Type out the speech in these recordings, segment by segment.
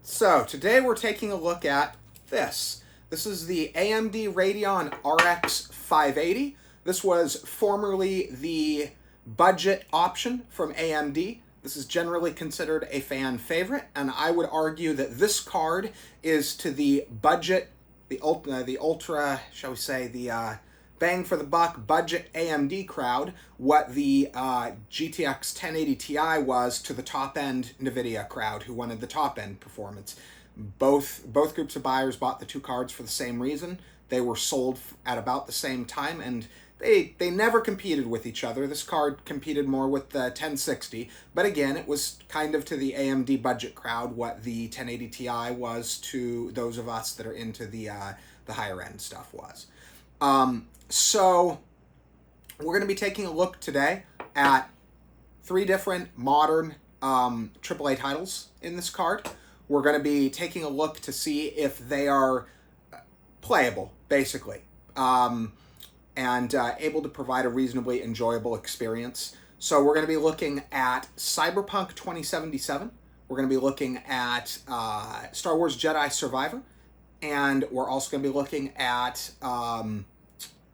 So today we're taking a look at this. This is the AMD Radeon RX 580. This was formerly the budget option from AMD. This is generally considered a fan favorite, and I would argue that this card is to the budget, the ultra, shall we say, the bang for the buck budget AMD crowd what the GTX 1080 Ti was to the top end NVIDIA crowd who wanted the top end performance. Both groups of buyers bought the two cards for the same reason. They were sold at about the same time, and they never competed with each other. This card competed more with the 1060, but again, it was kind of to the AMD budget crowd what the 1080 Ti was to those of us that are into the higher end stuff was. So we're going to be taking a look today at three different modern AAA titles in this card. We're going to be taking a look to see if they are playable, basically, and able to provide a reasonably enjoyable experience. So we're going to be looking at Cyberpunk 2077. We're going to be looking at Star Wars Jedi Survivor. And we're also going to be looking at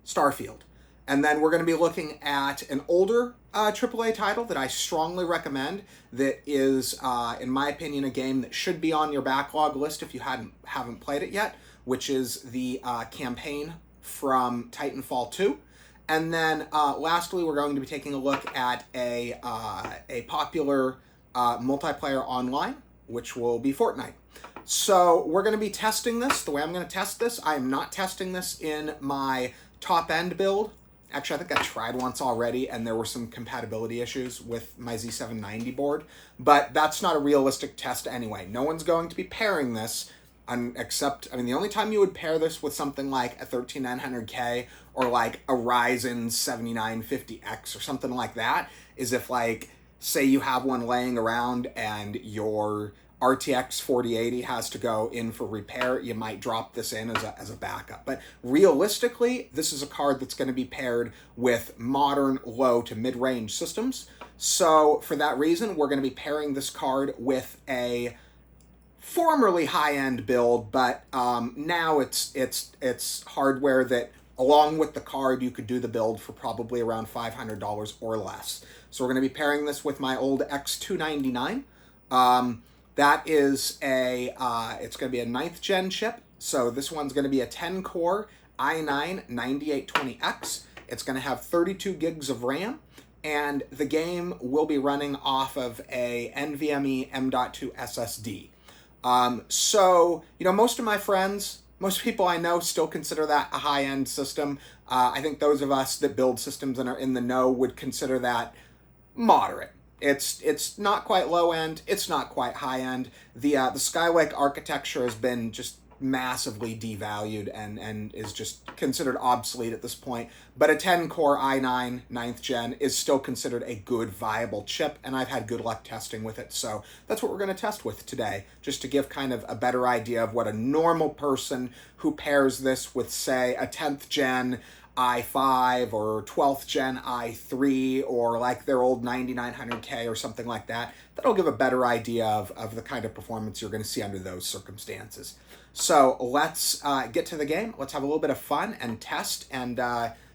Starfield. And then we're going to be looking at an older AAA title that I strongly recommend that is, in my opinion, a game that should be on your backlog list if you haven't played it yet, which is the campaign from Titanfall 2. And then lastly, we're going to be taking a look at a popular multiplayer online, which will be Fortnite. So we're going to be testing this. The way I'm going to test this, I am not testing this in my top-end build. Actually, I think I tried once already, and there were some compatibility issues with my Z790 board. But that's not a realistic test anyway. No one's going to be pairing this, except, the only time you would pair this with something like a 13900K or like a Ryzen 7950X or something like that is if, like, say you have one laying around and your RTX 4080 has to go in for repair, you might drop this in as a backup. But realistically, this is a card that's going to be paired with modern low to mid-range systems. So for that reason, we're going to be pairing this card with a formerly high-end build, but now it's hardware that, along with the card, you could do the build for probably around $500 or less. So we're going to be pairing this with my old X299. That is it's going to be a 9th gen chip. So this one's going to be a 10-core i9-9820X. It's going to have 32 gigs of RAM, and the game will be running off of a NVMe M.2 SSD. So, most of my friends, most people I know still consider that a high-end system. I think those of us that build systems and are in the know would consider that moderate. It's not quite low end. It's not quite high end. The Skylake architecture has been just massively devalued and is just considered obsolete at this point. But a 10-core i9 9th gen is still considered a good, viable chip, and I've had good luck testing with it. So that's what we're going to test with today, just to give kind of a better idea of what a normal person who pairs this with, say, a 10th gen i5 or 12th gen i3 or like their old 9900K or something like that. That'll give a better idea of the kind of performance you're going to see under those circumstances. So let's get to the game. Let's have a little bit of fun and test and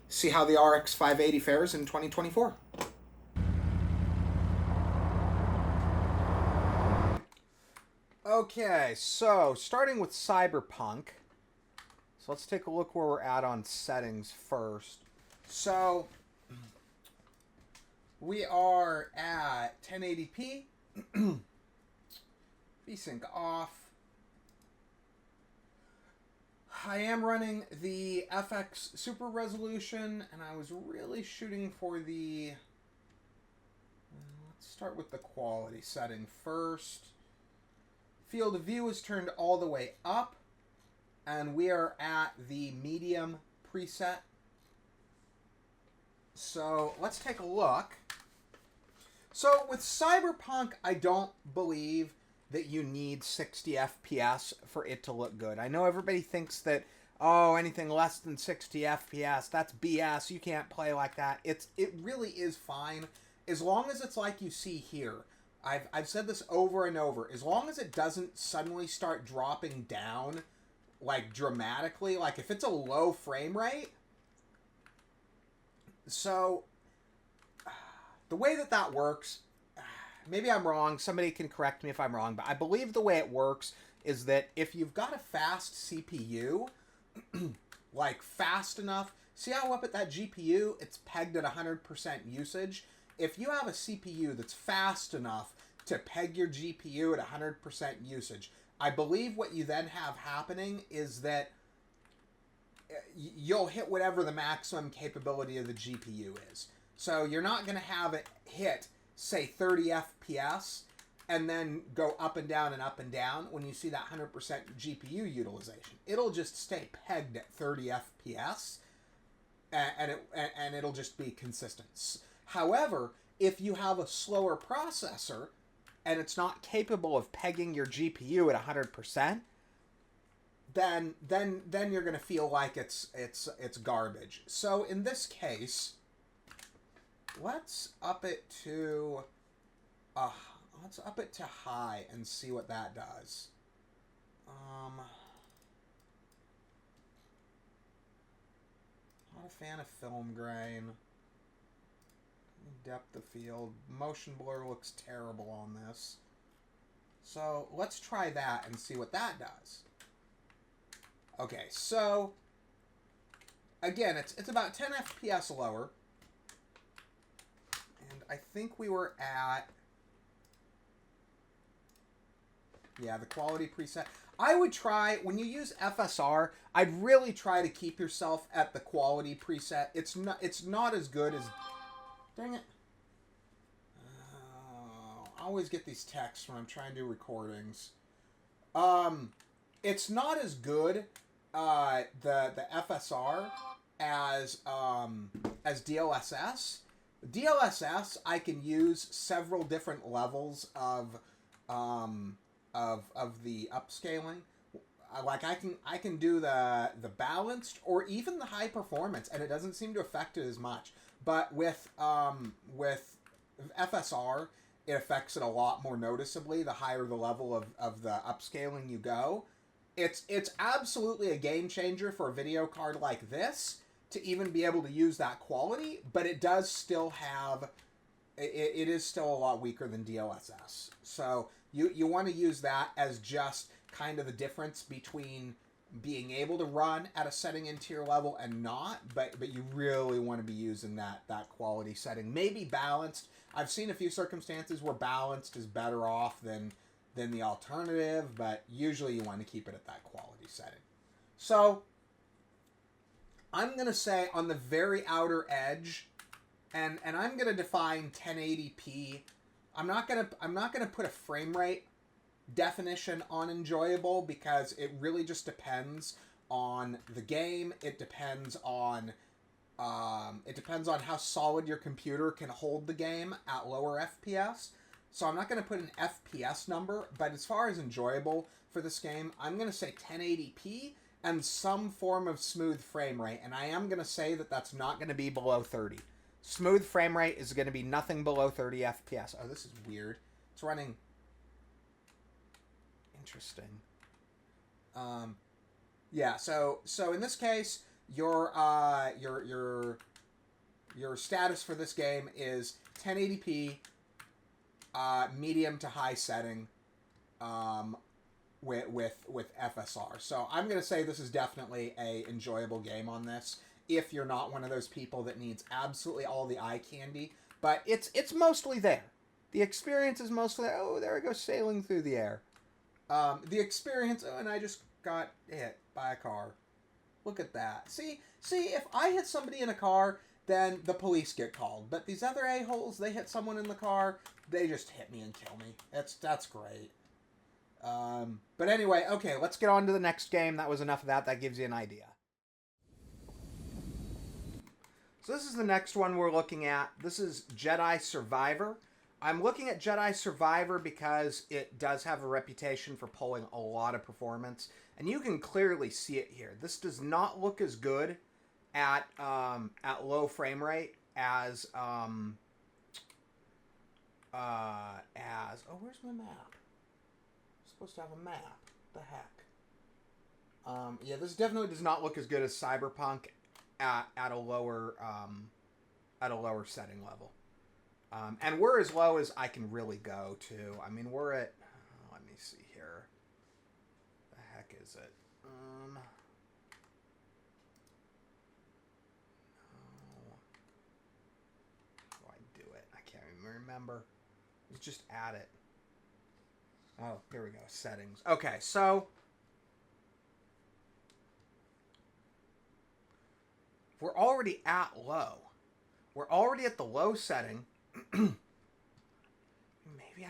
see how the RX 580 fares in 2024. Okay, so starting with Cyberpunk. So let's take a look where we're at on settings first. So we are at 1080p. VSync off. I am running the FX Super Resolution, and I was really shooting for the... Let's start with the quality setting first. Field of view is turned all the way up. And we are at the medium preset. So let's take a look. So with Cyberpunk, I don't believe that you need 60 FPS for it to look good. I know everybody thinks that, anything less than 60 FPS, that's BS. You can't play like that. It really is fine as long as it's like you see here. I've said this over and over. As long as it doesn't suddenly start dropping down, like, dramatically, like, if it's a low frame rate, so the way that works, maybe I'm wrong, somebody can correct me if I'm wrong, but I believe the way it works is that if you've got a fast CPU, like, fast enough, see how up at that GPU, it's pegged at 100% usage? If you have a CPU that's fast enough to peg your GPU at 100% usage, I believe what you then have happening is that you'll hit whatever the maximum capability of the GPU is. So you're not going to have it hit, say, 30 FPS and then go up and down and up and down when you see that 100% GPU utilization. It'll just stay pegged at 30 FPS and it'll just be consistent. However, if you have a slower processor and it's not capable of pegging your GPU at 100%, then you're going to feel like it's garbage. So in this case, let's up it to high and see what that does. Not a fan of film grain. Depth of field. Motion blur looks terrible on this. So let's try that and see what that does. Okay, so again, it's about 10 FPS lower. And I think we were at, yeah, the quality preset. I would try, when you use FSR, I'd really try to keep yourself at the quality preset. It's not as good as, dang it. I always get these texts when I'm trying to do recordings. It's not as good, the FSR as DLSS. DLSS, I can use several different levels of the upscaling. Like I can do the balanced or even the high performance, and it doesn't seem to affect it as much. But with FSR, it affects it a lot more noticeably the higher the level of the upscaling you go. It's absolutely a game changer for a video card like this to even be able to use that quality, but it does still have, it is still a lot weaker than DLSS. So you want to use that as just kind of the difference between being able to run at a setting in tier level and not, but you really want to be using that quality setting. Maybe balanced. I've seen a few circumstances where balanced is better off than the alternative, but usually you want to keep it at that quality setting. So I'm going to say on the very outer edge, and I'm going to define 1080p. I'm not going to put a frame rate definition on enjoyable because it really just depends on the game. It depends on how solid your computer can hold the game at lower FPS. So I'm not going to put an FPS number, but as far as enjoyable for this game, I'm going to say 1080p and some form of smooth frame rate, and I am going to say that that's not going to be below 30. Smooth frame rate is going to be nothing below 30 FPS. Oh, this is weird. It's running. Interesting. Yeah. So in this case, your status for this game is 1080p, medium to high setting, with FSR. So I'm gonna say this is definitely a enjoyable game on this. If you're not one of those people that needs absolutely all the eye candy, but it's mostly there. The experience is mostly, oh, there it goes sailing through the air. The experience, oh, and I just got hit by a car. Look at that. See, if I hit somebody in a car, then the police get called. But these other a-holes, they hit someone in the car, they just hit me and kill me. That's great. But anyway, okay, let's get on to the next game. That was enough of that. That gives you an idea. So this is the next one we're looking at. This is Jedi Survivor. I'm looking at Jedi Survivor because it does have a reputation for pulling a lot of performance. And you can clearly see it here. This does not look as good at low frame rate as as... Oh, where's my map? I'm supposed to have a map. What the heck? Yeah, this definitely does not look as good as Cyberpunk at a lower setting level. And we're as low as I can really go, too. I mean, we're at... let me see here. The heck is it? No. How do I do it? I can't even remember. Let's just add it. Oh, here we go. Settings. Okay, so... we're already at low. We're already at the low setting. Maybe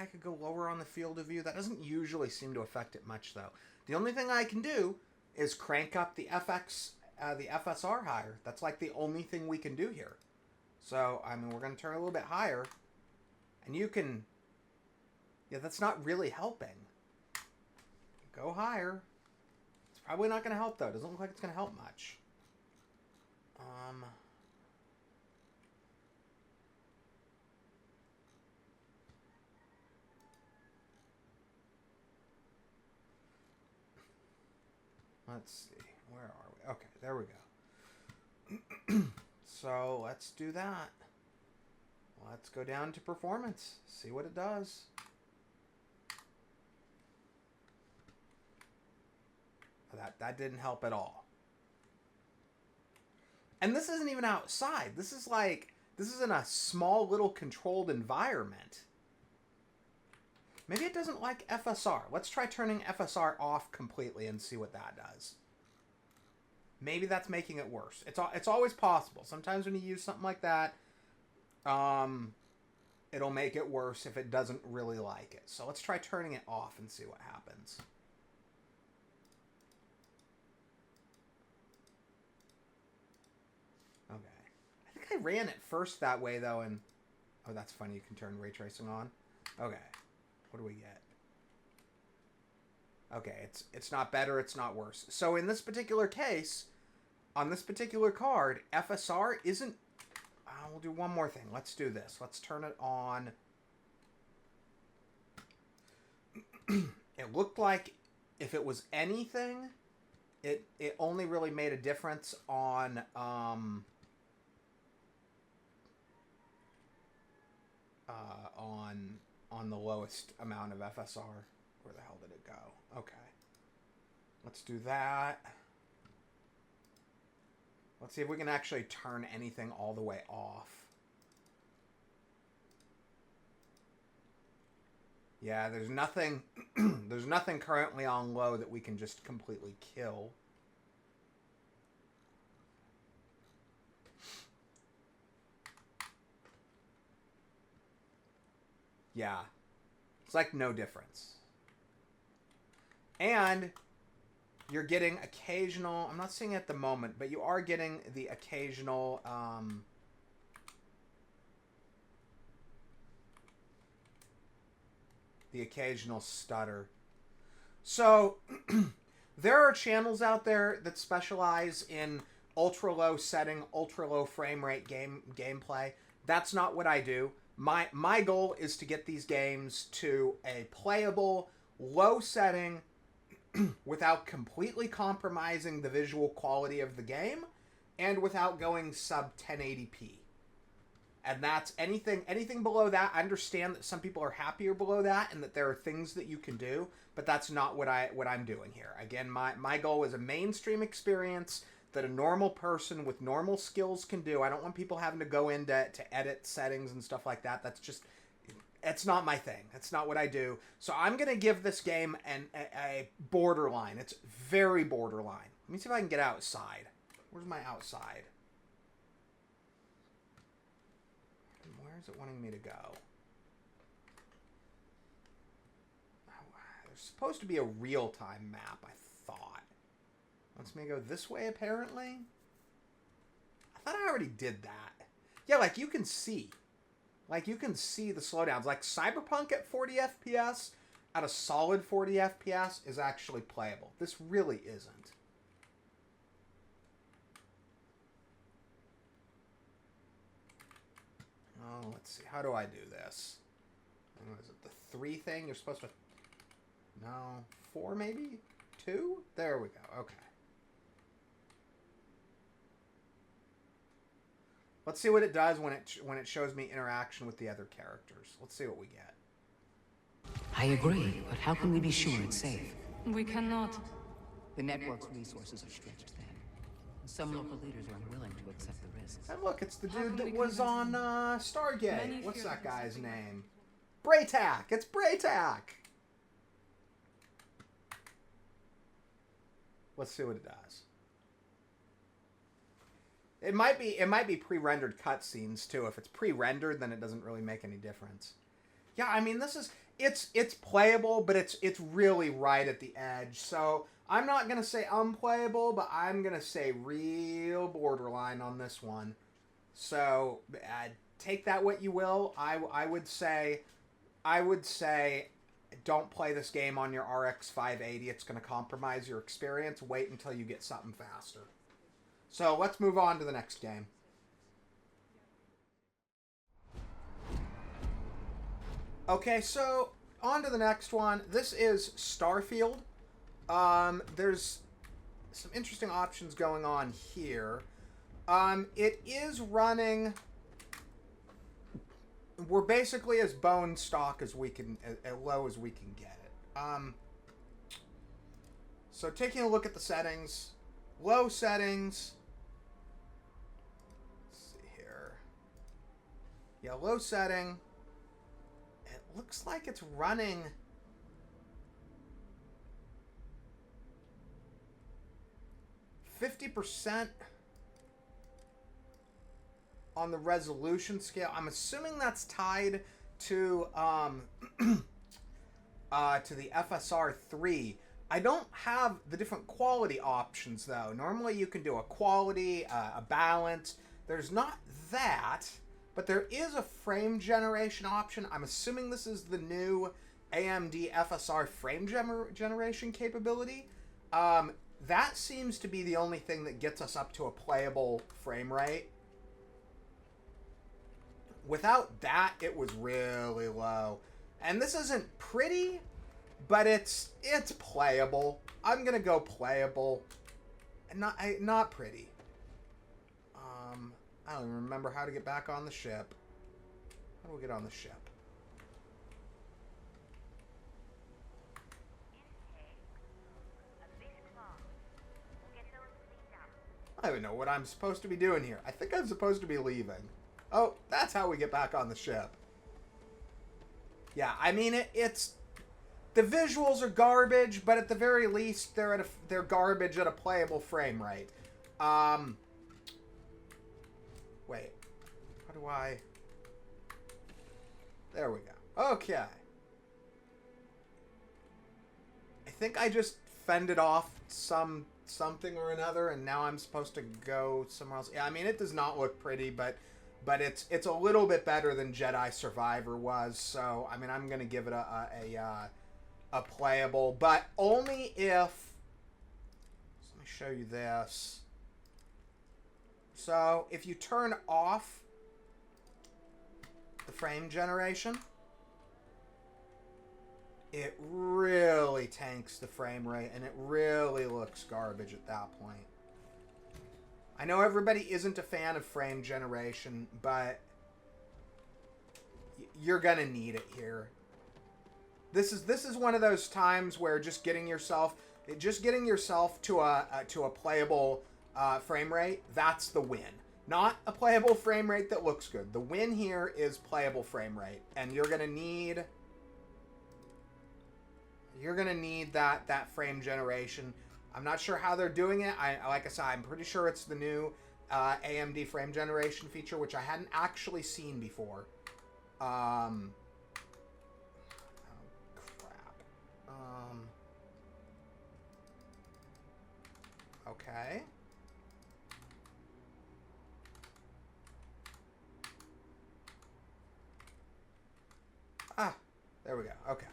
I could go lower on the field of view. That doesn't usually seem to affect it much, though. The only thing I can do is crank up the FSR higher. That's like the only thing we can do here. So, I mean, we're going to turn it a little bit higher. And you can... yeah, that's not really helping. Go higher. It's probably not going to help, though. It doesn't look like it's going to help much. Let's see. Where are we? Okay, there we go. So, let's do that. Let's go down to performance. See what it does. That didn't help at all. And this isn't even outside. This is in a small little controlled environment. Maybe it doesn't like FSR. Let's try turning FSR off completely and see what that does. Maybe that's making it worse. It's always possible. Sometimes when you use something like that, it'll make it worse if it doesn't really like it. So let's try turning it off and see what happens. Okay. I think I ran it first that way, though, and... oh, that's funny. You can turn ray tracing on. Okay. What do we get? Okay, it's not better, it's not worse. So in this particular case, on this particular card, FSR isn't... we'll do one more thing. Let's do this. Let's turn it on. It looked like if it was anything, it only really made a difference on... on the lowest amount of FSR. Where the hell did it go? Okay. Let's do that. Let's see if we can actually turn anything all the way off. Yeah, there's nothing there's nothing currently on low that we can just completely kill. Yeah. It's like no difference. And you're getting occasional... I'm not seeing it at the moment, but you are getting the occasional... the occasional stutter. So, there are channels out there that specialize in ultra-low setting, ultra-low frame rate gameplay. That's not what I do. My goal is to get these games to a playable, low setting without completely compromising the visual quality of the game and without going sub 1080p. And that's anything below that. I understand that some people are happier below that and that there are things that you can do, but that's not what I'm doing here. Again, my goal is a mainstream experience that a normal person with normal skills can do. I don't want people having to go in to edit settings and stuff like that. It's not my thing. That's not what I do. So I'm going to give this game a borderline. It's very borderline. Let me see if I can get outside. Where's my outside? Where is it wanting me to go? There's supposed to be a real-time map, I thought. Wants me to go this way, apparently? I thought I already did that. Yeah, like, you can see. Like, you can see the slowdowns. Like, Cyberpunk at 40 FPS, at a solid 40 FPS, is actually playable. This really isn't. Oh, let's see. How do I do this? What is it? The 3 thing? You're supposed to... No. 4 maybe? 2? There we go. Okay. Let's see what it does when it shows me interaction with the other characters. Let's see what we get. I agree, but how can we be sure it's safe? We cannot. The network's resources are stretched thin. Some local leaders are unwilling to accept the risks. And look, it's the dude that was on Stargate. What's that guy's name? Braytac! It's Braytac! Let's see what it does. It might be pre-rendered cutscenes too. If it's pre-rendered, then it doesn't really make any difference. Yeah, I mean, it's playable, but it's really right at the edge. So I'm not gonna say unplayable, but I'm gonna say real borderline on this one. So take that what you will. I would say don't play this game on your RX 580. It's gonna compromise your experience. Wait until you get something faster. So let's move on to the next game. Okay, so on to the next one. This is Starfield. There's some interesting options going on here. It is running... We're basically as bone stock as we can, as low as we can get it. So taking a look at the settings, low settings. Let's see here. Yeah, low setting. It looks like it's running 50% on the resolution scale. I'm assuming that's tied to the FSR 3. I don't have the different quality options though. Normally you can do a quality, a balance. There's not that, but there is a frame generation option. I'm assuming this is the new AMD FSR frame generation capability. That seems to be the only thing that gets us up to a playable frame rate. Without that, it was really low. And this isn't pretty, but it's playable. I'm gonna go playable, and not pretty. I don't even remember how to get back on the ship. How do we get on the ship? I don't even know what I'm supposed to be doing here. I think I'm supposed to be leaving. Oh, that's how we get back on the ship. Yeah, I mean, it's... The visuals are garbage, but at the very least, they're garbage at a playable frame rate. Wait. How do I... There we go. Okay. I think I just fended off something or another, and now I'm supposed to go somewhere else. Yeah, I mean, it does not look pretty, but it's a little bit better than Jedi Survivor was. So I mean, I'm gonna give it a playable, but only if. So let me show you this. So if you turn off the frame generation, it really tanks the frame rate, and it really looks garbage at that point. I know everybody isn't a fan of frame generation, but you're gonna need it here. This is one of those times where just getting yourself to a playable frame rate, that's the win. Not a playable frame rate that looks good. The win here is playable frame rate, and you're gonna need that frame generation. I'm not sure how they're doing it. Like I said, I'm pretty sure it's the new AMD frame generation feature, which I hadn't actually seen before. Oh, crap. Okay. Ah, there we go. Okay.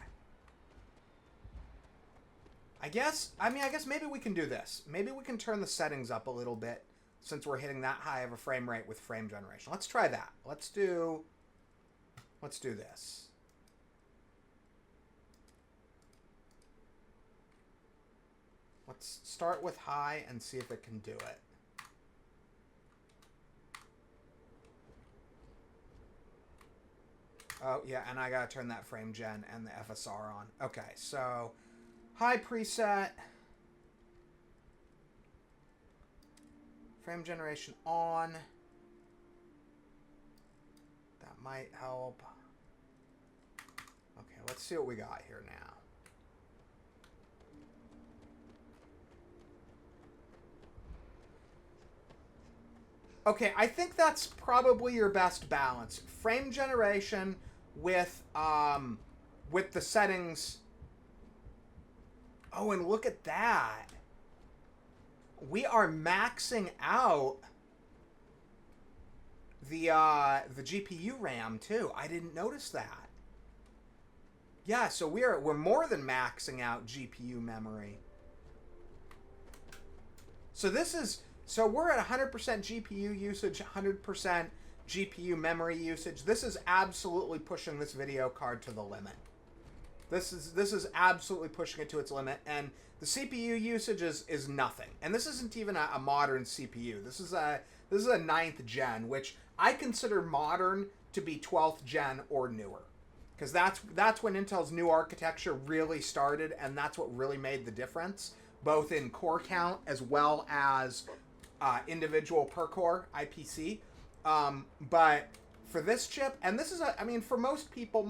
I guess maybe we can do this. Maybe we can turn the settings up a little bit since we're hitting that high of a frame rate with frame generation. Let's try that. Let's do this. Let's start with high and see if it can do it. Oh, yeah, and I gotta turn that frame gen and the FSR on. Okay, so high preset. Frame generation on. That might help. Okay, let's see what we got here now. Okay, I think that's probably your best balance. Frame generation with the settings. Oh, and look at that. We are maxing out the GPU RAM too. I didn't notice that. Yeah, so we're more than maxing out GPU memory. So we're at 100% GPU usage, 100% GPU memory usage. This is absolutely pushing this video card to the limit. This is absolutely pushing it to its limit, and the CPU usage is nothing. And this isn't even a modern CPU. This is a 9th gen, which I consider modern to be 12th gen or newer, because that's when Intel's new architecture really started, and that's what really made the difference, both in core count as well as individual per core IPC. But for this chip, and this is for most people,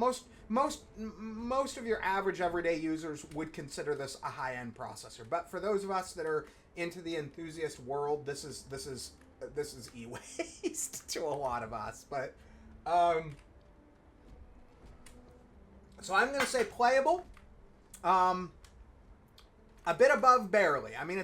most of your average everyday users would consider this a high-end processor. But for those of us that are into the enthusiast world, this is e-waste to a lot of us. But so I'm gonna say playable. A bit above barely. I mean,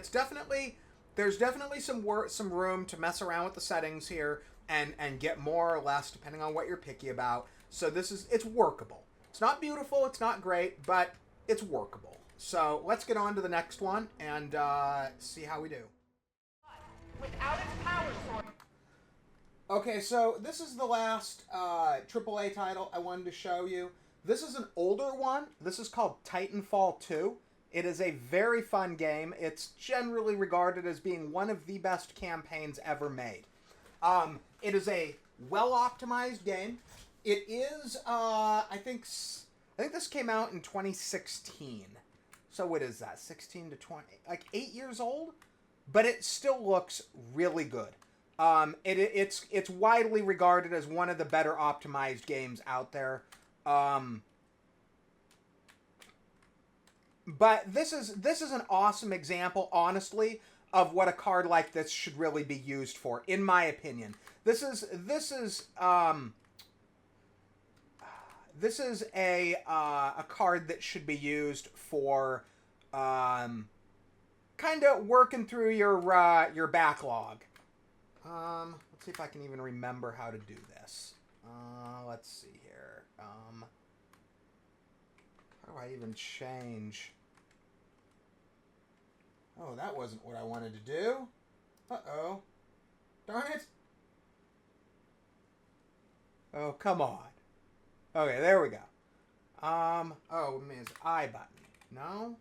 there's definitely some room to mess around with the settings here and get more or less depending on what you're picky about. So it's workable. It's not beautiful, it's not great, but it's workable. So let's get on to the next one and see how we do. Without its power source. Okay, so this is the last AAA title I wanted to show you. This is an older one. This is called Titanfall 2. It is a very fun game. It's generally regarded as being one of the best campaigns ever made. It is a well-optimized game. It is, I think this came out in 2016. So what is that? 16 to 20, like 8 years old? But it still looks really good. It's widely regarded as one of the better optimized games out there. But this is an awesome example, honestly, of what a card like this should really be used for, in my opinion. This is a card that should be used for kind of working through your backlog. Let's see if I can even remember how to do this. Let's see here. How do I even change? Oh, that wasn't what I wanted to do. Uh-oh. Darn it. Oh, come on. Okay, there we go. Oh, Ms. I button. No?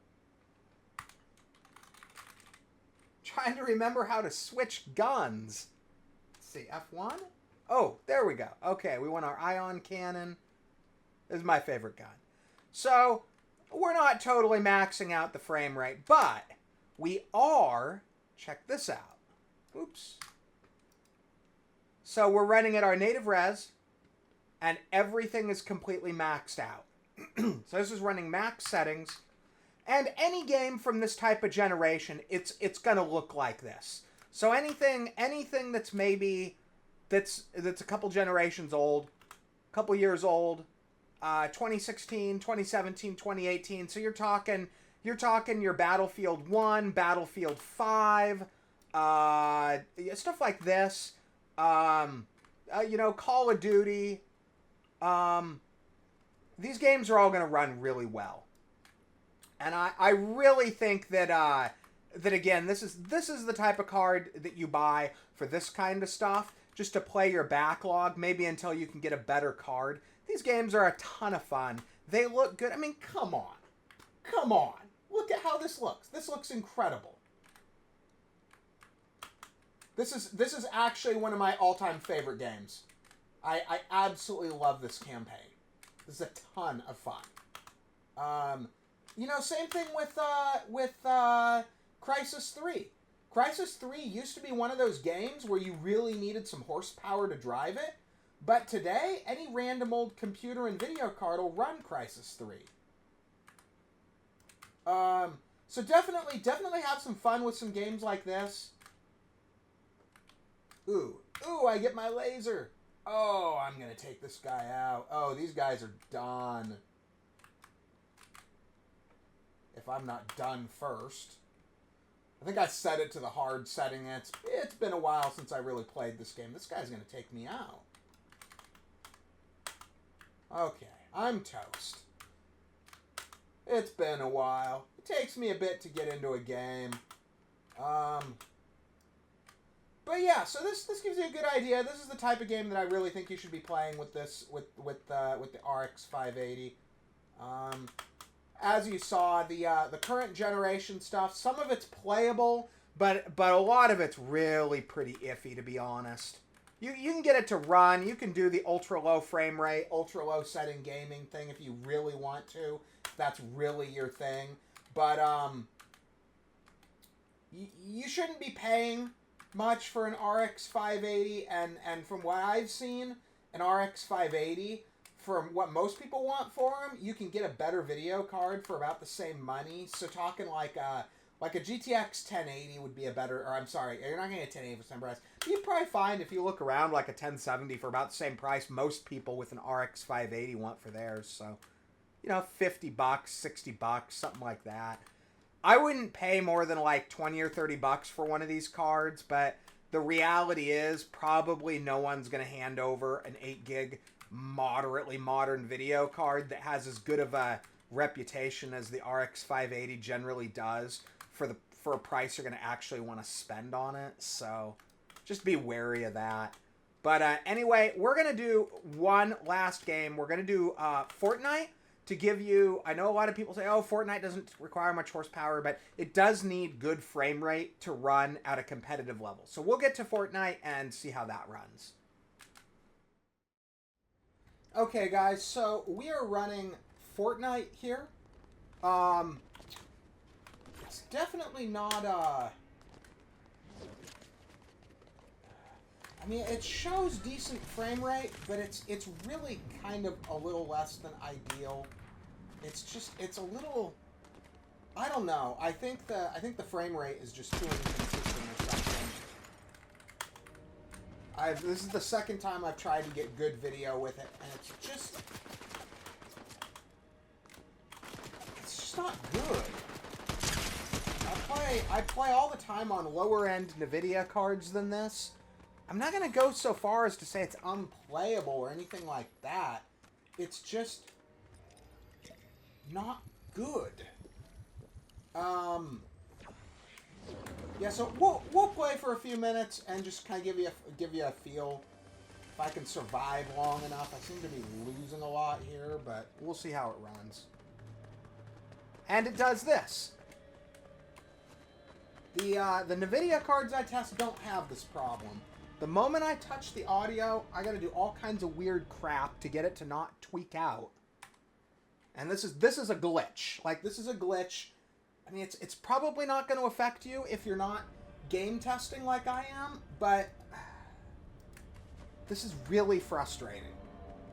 Trying to remember how to switch guns. Let's see, F1? Oh, there we go. Okay, we want our ion cannon. This is my favorite gun. So, we're not totally maxing out the frame rate, but we are, check this out. Oops. So we're running at our native res, and everything is completely maxed out. So this is running max settings, and any game from this type of generation, it's gonna look like this. So anything that's that's a couple generations old, a couple years old, 2016, 2017, 2018. So you're talking your Battlefield 1, Battlefield 5, stuff like this. Call of Duty. These games are all going to run really well. And I really think that again, this is the type of card that you buy for this kind of stuff, just to play your backlog, maybe until you can get a better card. These games are a ton of fun. They look good. I mean, come on. Come on. Look at how this looks. This looks incredible. This is actually one of my all-time favorite games. I absolutely love this campaign. This is a ton of fun. You know, same thing with Crysis 3. Crysis 3 used to be one of those games where you really needed some horsepower to drive it, but today, any random old computer and video card will run Crysis 3. So definitely have some fun with some games like this. Ooh, I get my laser. Oh, I'm going to take this guy out. Oh, these guys are done. If I'm not done first. I think I set it to the hard setting. It's been a while since I really played this game. This guy's going to take me out. Okay, I'm toast. It's been a while. It takes me a bit to get into a game. But yeah, so this gives you a good idea. This is the type of game that I really think you should be playing with this with the RX 580. As you saw, the current generation stuff, some of it's playable, but a lot of it's really pretty iffy, to be honest. You can get it to run. You can do the ultra low frame rate, ultra low setting gaming thing if you really want to. If that's really your thing. But you shouldn't be paying much for an RX 580, and from what I've seen, an RX 580, from what most people want for them, you can get a better video card for about the same money. So talking like a GTX 1080 would be a better, or I'm sorry, you're not going to get 1080 for the same price. But you'd probably find if you look around like a 1070 for about the same price, most people with an RX 580 want for theirs. So, you know, $50, $60, something like that. I wouldn't pay more than like 20 or 30 bucks for one of these cards, but the reality is probably no one's going to hand over an 8 gig moderately modern video card that has as good of a reputation as the RX 580 generally does for a price you're going to actually want to spend on it. So just be wary of that. But anyway, we're going to do one last game. We're going to do Fortnite. To give you, I know a lot of people say, oh, Fortnite doesn't require much horsepower, but it does need good frame rate to run at a competitive level. So we'll get to Fortnite and see how that runs. Okay, guys, so we are running Fortnite here. It's definitely not, I mean, it shows decent frame rate, but it's really kind of a little less than ideal. It's a little, I don't know. I think the frame rate is just too inconsistent or something. This is the second time I've tried to get good video with it, and it's just not good. I play all the time on lower end NVIDIA cards than this. I'm not going to go so far as to say it's unplayable or anything like that. It's just not good. Yeah, so we'll play for a few minutes and just kind of give you a feel if I can survive long enough. I seem to be losing a lot here, but we'll see how it runs. And it does this. The NVIDIA cards I test don't have this problem. The moment I touch the audio, I gotta do all kinds of weird crap to get it to not tweak out. And this is a glitch. Like, this is a glitch. I mean, it's probably not going to affect you if you're not game testing like I am, but this is really frustrating.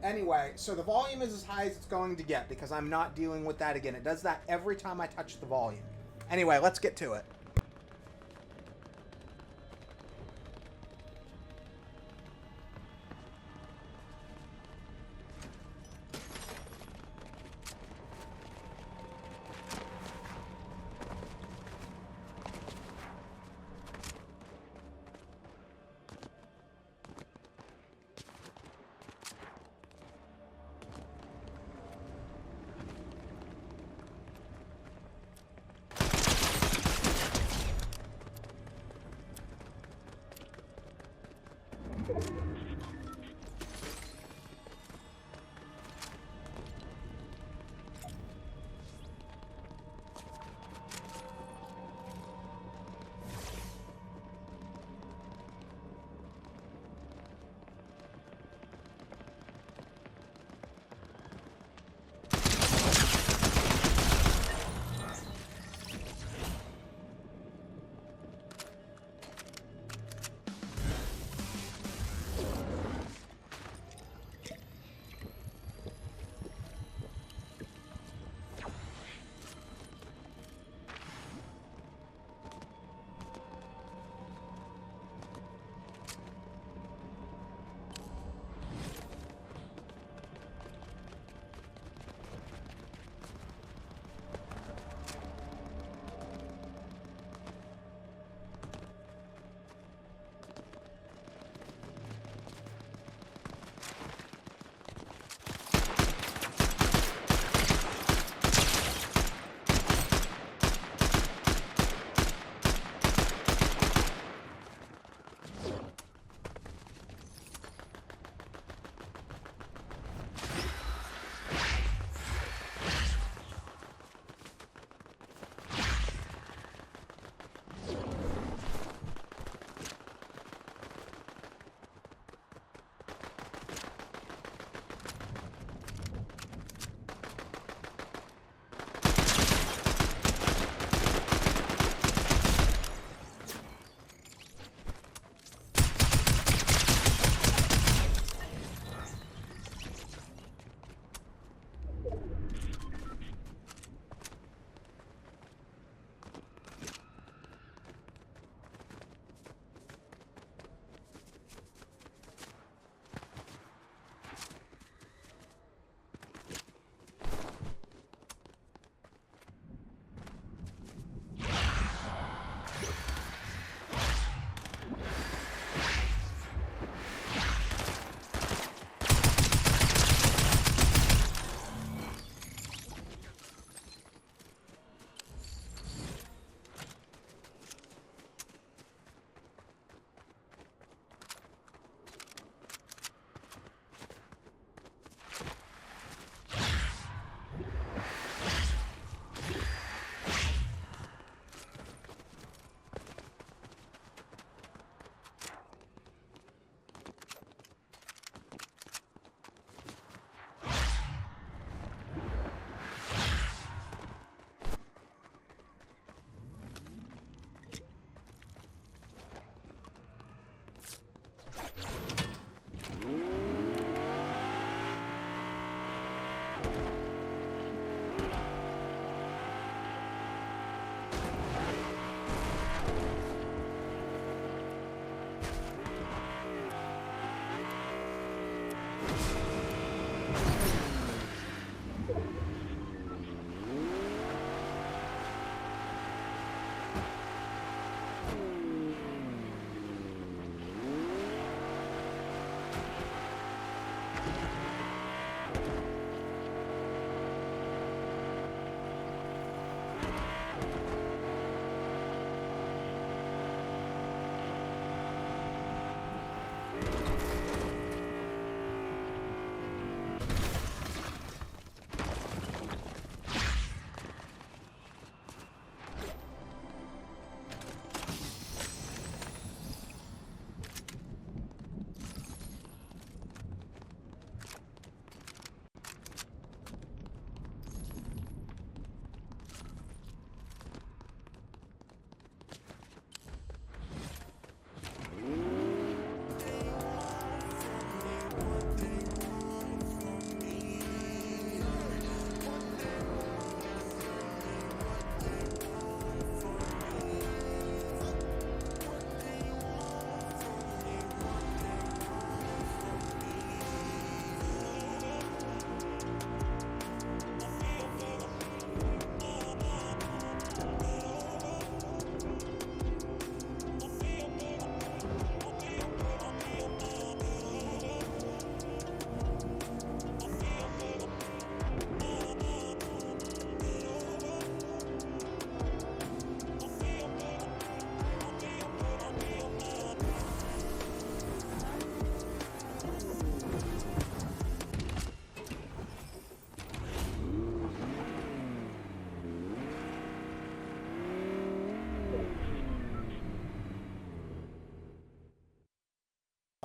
Anyway, so the volume is as high as it's going to get because I'm not dealing with that again. It does that every time I touch the volume. Anyway, let's get to it.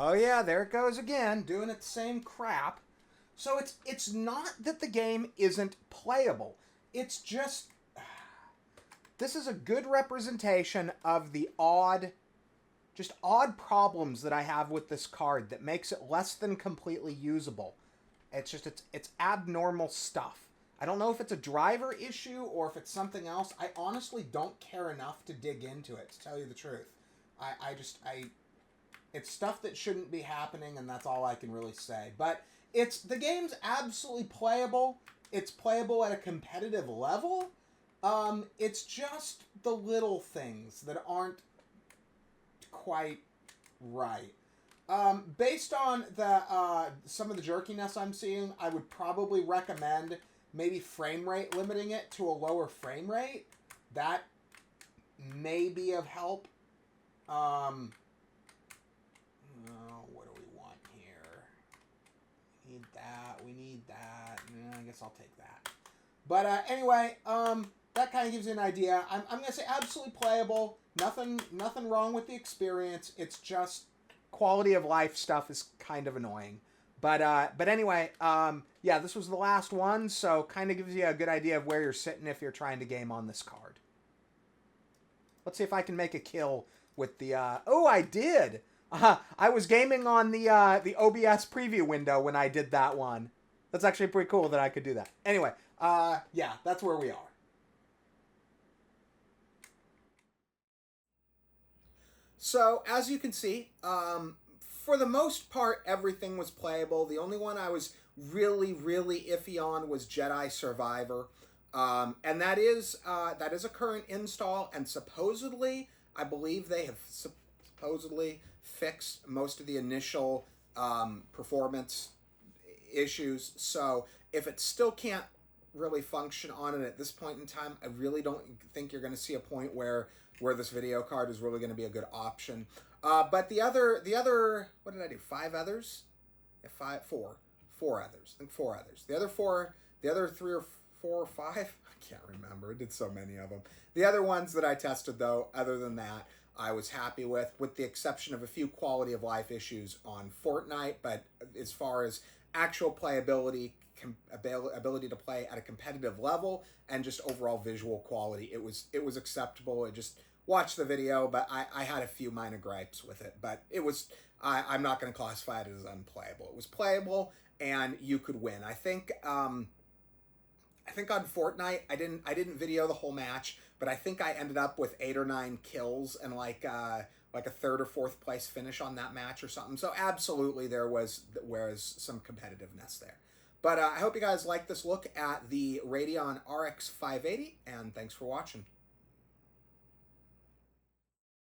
Oh yeah, there it goes again, doing its same crap. So it's not that the game isn't playable. It's just this is a good representation of the odd problems that I have with this card that makes it less than completely usable. It's abnormal stuff. I don't know if it's a driver issue or if it's something else. I honestly don't care enough to dig into it, to tell you the truth. I it's stuff that shouldn't be happening, and that's all I can really say. But the game's absolutely playable. It's playable at a competitive level. It's just the little things that aren't quite right. Based on the some of the jerkiness I'm seeing, I would probably recommend maybe frame rate limiting it to a lower frame rate. That may be of help. What do we want here? Need that. We need that. I guess I'll take that. But anyway, that kind of gives you an idea. I'm gonna say absolutely playable. Nothing wrong with the experience. It's just quality of life stuff is kind of annoying. But anyway, yeah, this was the last one, so kind of gives you a good idea of where you're sitting if you're trying to game on this card. Let's see if I can make a kill with the. Oh, I did. I was gaming on the OBS preview window when I did that one. That's actually pretty cool that I could do that. Anyway, yeah, that's where we are. So, as you can see, for the most part, everything was playable. The only one I was really, really iffy on was Jedi Survivor. And that is a current install, and supposedly, I believe they have supposedly fixed most of the initial performance issues. So if it still can't really function on it at this point in time, I really don't think you're going to see a point where this video card is really going to be a good option. But the other, what did I do? 5 others? Yeah, 4 others. I think 4 others. The other 3 or 4 or 5, I can't remember. I did so many of them. The other ones that I tested, though, other than that, I was happy with the exception of a few quality of life issues on Fortnite. But as far as actual playability, ability to play at a competitive level, and just overall visual quality, it was acceptable. It just watched the video, but I had a few minor gripes with it. But it was I'm not going to classify it as unplayable. It was playable, and you could win. I think on Fortnite, I didn't video the whole match, but I think I ended up with 8 or 9 kills and like a 3rd or 4th place finish on that match or something. So absolutely there was some competitiveness there. But I hope you guys like this look at the Radeon RX 580, and thanks for watching.